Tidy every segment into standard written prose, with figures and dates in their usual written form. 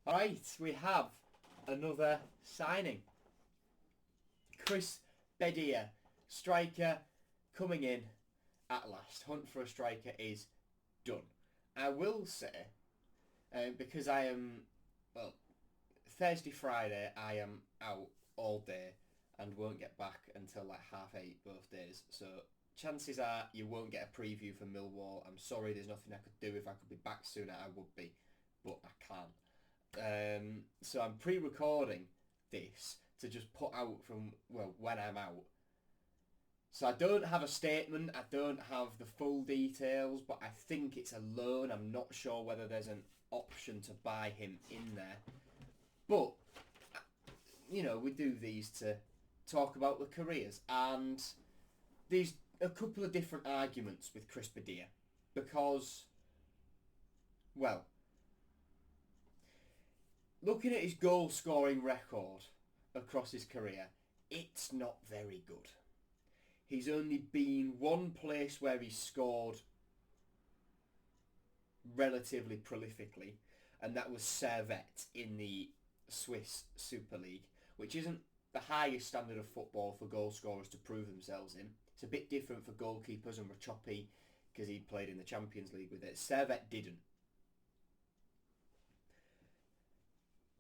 Right, we have another signing. Chris Bedia, striker, coming in at last. Hunt for a striker is done. I will say, because I am, well, Thursday, Friday, I am out all day and won't get back until like 8:30 both days. So chances are you won't get a preview for Millwall. I'm sorry, there's nothing I could do. If I could be back sooner, I would be, but I can't. So I'm pre-recording this to just put out from, well, when I'm out. So I don't have a statement, I don't have the full details, but I think it's a loan. I'm not sure whether there's an option to buy him in there. But, we do these to talk about the careers. And there's a couple of different arguments with Chris Bedia. Because, well, looking at his goal scoring record across his career, it's not very good. He's only been one place where he's scored relatively prolifically, and that was Servette in the Swiss Super League, which isn't the highest standard of football for goal scorers to prove themselves in. It's a bit different for goalkeepers and Rachopi because he played in the Champions League with it. Servette didn't.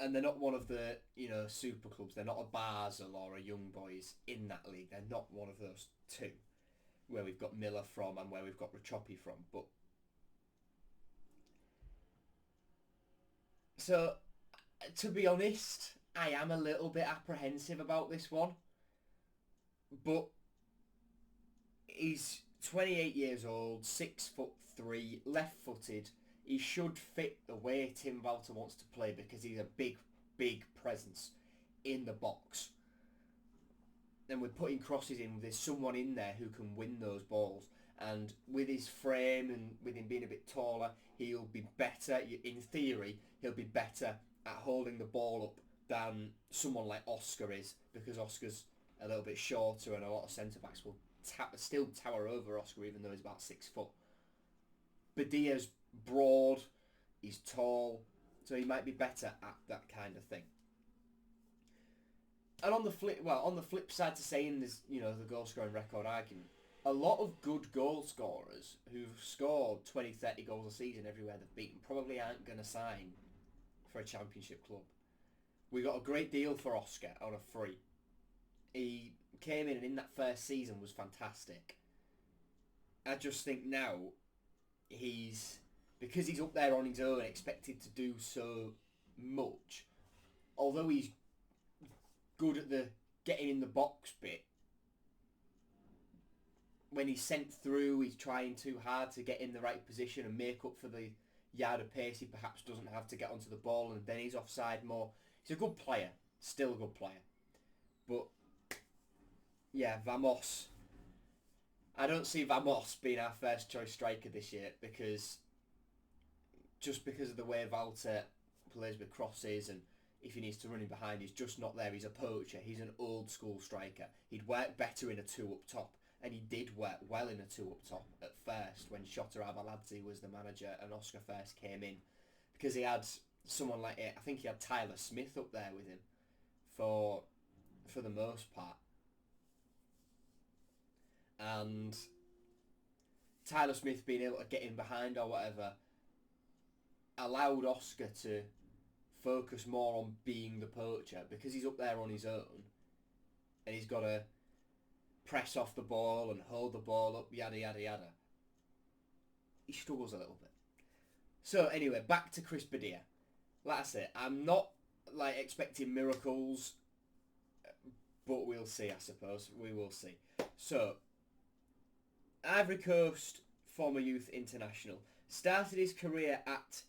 And they're not one of the, super clubs. They're not a Basel or a Young Boys in that league. They're not one of those two, where we've got Miller from and where we've got Rachopi from. But so, to be honest, I am a little bit apprehensive about this one. But he's 28 years old, 6'3", left-footed. He should fit the way Tim Walter wants to play because he's a big, big presence in the box. And we're putting crosses in. There's someone in there who can win those balls. And with his frame and with him being a bit taller, he'll be better. In theory, he'll be better at holding the ball up than someone like Oscar is, because Oscar's a little bit shorter and a lot of centre-backs will still tower over Oscar even though he's about 6 foot. Bedia's broad, he's tall, so he might be better at that kind of thing. And on the flip side to saying there's, the goal scoring record argument, a lot of good goal scorers who've scored 20, 30 goals a season everywhere they've beaten probably aren't going to sign for a championship club. We got a great deal for Oscar on a free. He came in and in that first season was fantastic. I just think now because he's up there on his own, expected to do so much, although he's good at the getting in the box bit, when he's sent through, he's trying too hard to get in the right position and make up for the yard of pace he perhaps doesn't have to get onto the ball, and then he's offside more. He's a good player, still a good player. But, yeah, Vamos. I don't see Vamos being our first choice striker this year because of the way Walter plays with crosses, and if he needs to run in behind, he's just not there. He's a poacher. He's an old school striker. He'd work better in a two up top, and he did work well in a two up top at first when Shota Arveladze was the manager and Oscar first came in, because he had someone like it. I think he had Tyler Smith up there with him for the most part. And Tyler Smith being able to get in behind or whatever allowed Oscar to focus more on being the poacher, because he's up there on his own and he's got to press off the ball and hold the ball up, yada yada yada. He struggles a little bit. So anyway, back to Chris Bedia. Like I say, I'm not expecting miracles, but we'll see, I suppose. We will see. So, Ivory Coast former youth international, started his career at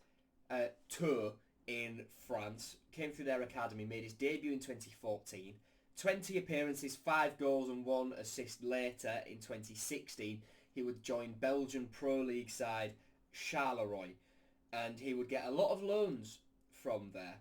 Tours in France, came through their academy, made his debut in 2014, 20 appearances, 5 goals and 1 assist later in 2016. He would join Belgian Pro League side Charleroi, and he would get a lot of loans from there.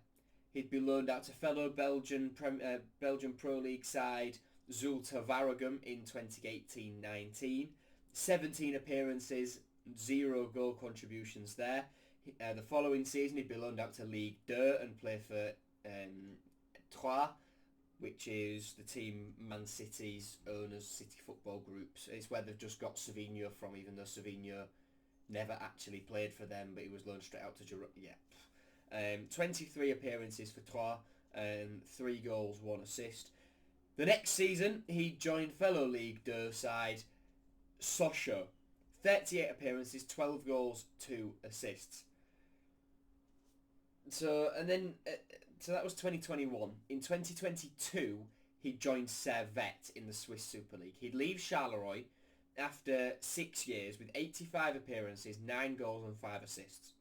He'd be loaned out to fellow Belgian Pro League side Zulte Waregem in 2018-19. 17 appearances, 0 goal contributions there. The following season, he'd be loaned out to Ligue 2 and play for Troyes, which is the team Man City's owners, City Football Groups. It's where they've just got Savinho from, even though Savinho never actually played for them, but he was loaned straight out to Girona. Yeah. 23 appearances for Troyes, 3 goals, 1 assist. The next season, he joined fellow Ligue 2 side Sochaux. 38 appearances, 12 goals, 2 assists. So that was 2021. In 2022, he joined Servette in the Swiss Super League. He'd leave Charleroi after 6 years with 85 appearances, 9 goals and 5 assists.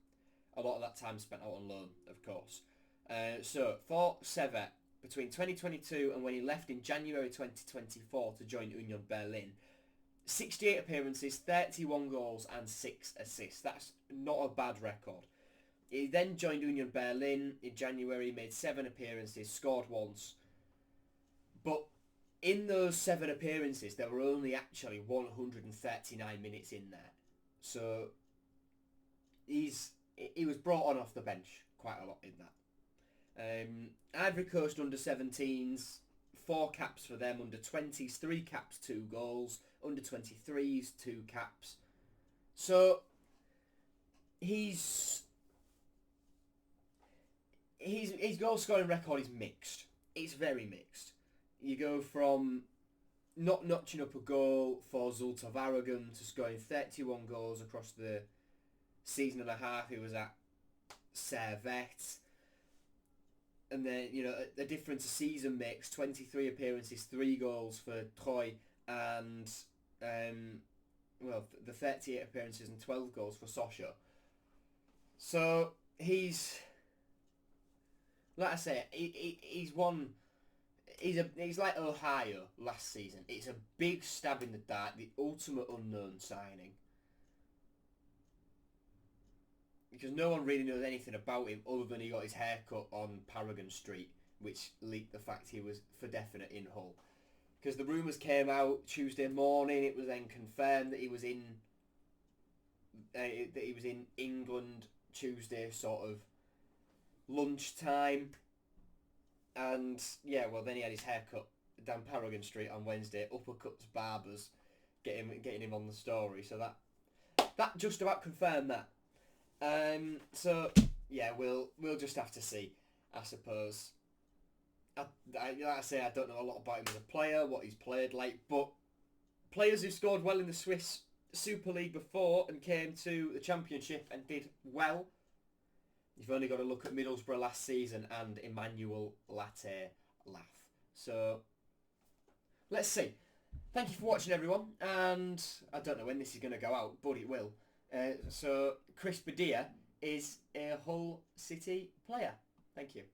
A lot of that time spent out on loan, of course. So for Servette, between 2022 and when he left in January 2024 to join Union Berlin, 68 appearances, 31 goals and 6 assists. That's not a bad record. He then joined Union Berlin in January, made 7 appearances, scored once. But in those 7 appearances, there were only actually 139 minutes in there. So he was brought on off the bench quite a lot in that. Ivory Coast under 17s, 4 caps for them. Under 20s, 3 caps, 2 goals. Under 23s, 2 caps. So his goal scoring record is mixed. It's very mixed. You go from not notching up a goal for Zulte Waregem to scoring 31 goals across the season and a half he was at Servette. And then, the difference a season makes, 23 appearances, 3 goals for Troyes, and the 38 appearances and 12 goals for Sochaux. So he's, like I say, he's like Ohio last season. It's a big stab in the dark, the ultimate unknown signing. Because no one really knows anything about him other than he got his hair cut on Paragon Street, which leaked the fact he was for definite in Hull. Because the rumours came out Tuesday morning, it was then confirmed that he was in England Tuesday sort of lunchtime, and then he had his hair cut down Paragon Street on Wednesday. Uppercuts barbers, getting him on the story. So that just about confirmed that. We'll just have to see, I suppose. Like I say, I don't know a lot about him as a player, what he's played like, but players who scored well in the Swiss Super League before and came to the Championship and did well, you've only got to look at Middlesbrough last season and Emmanuel Latte Laugh. So, let's see. Thank you for watching, everyone, and I don't know when this is going to go out, but it will. So Chris Bedia is a Hull City player. Thank you.